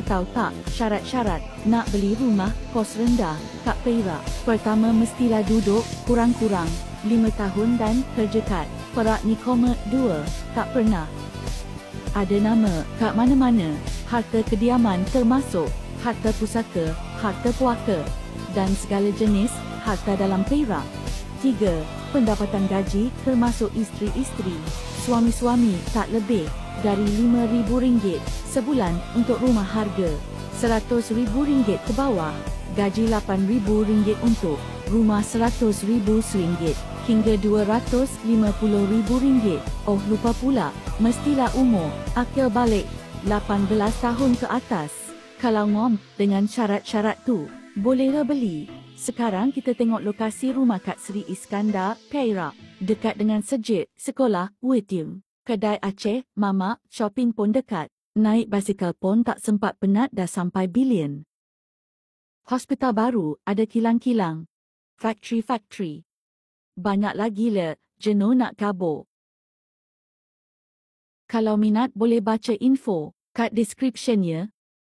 Tahu tak syarat-syarat nak beli rumah kos rendah kat Perak? Pertama, mestilah duduk kurang-kurang 5 tahun dan kerja kat Perak ni. 2, tak pernah ada nama kat mana-mana, harta kediaman termasuk harta pusaka, harta puaka dan segala jenis harta dalam Perak. 3, pendapatan gaji termasuk isteri-isteri, suami-suami tak lebih dari RM5,000 sebulan untuk rumah harga RM100,000 ke bawah, gaji RM8,000 untuk rumah RM100,000 hingga RM250,000. Oh, lupa pula, mestilah umur akil balik 18 tahun ke atas. Kalau ngom dengan syarat-syarat tu, bolehlah beli. Sekarang kita tengok lokasi rumah kat Seri Iskandar, Perak, dekat dengan Sejid, sekolah, Witium, kedai Aceh, mamak, shopping pun dekat. Naik basikal pun tak sempat penat dah sampai Bilion. Hospital baru, ada kilang-kilang. Factory. Banyak lagi le, jenuh nak kabur. Kalau minat boleh baca info kat description ya.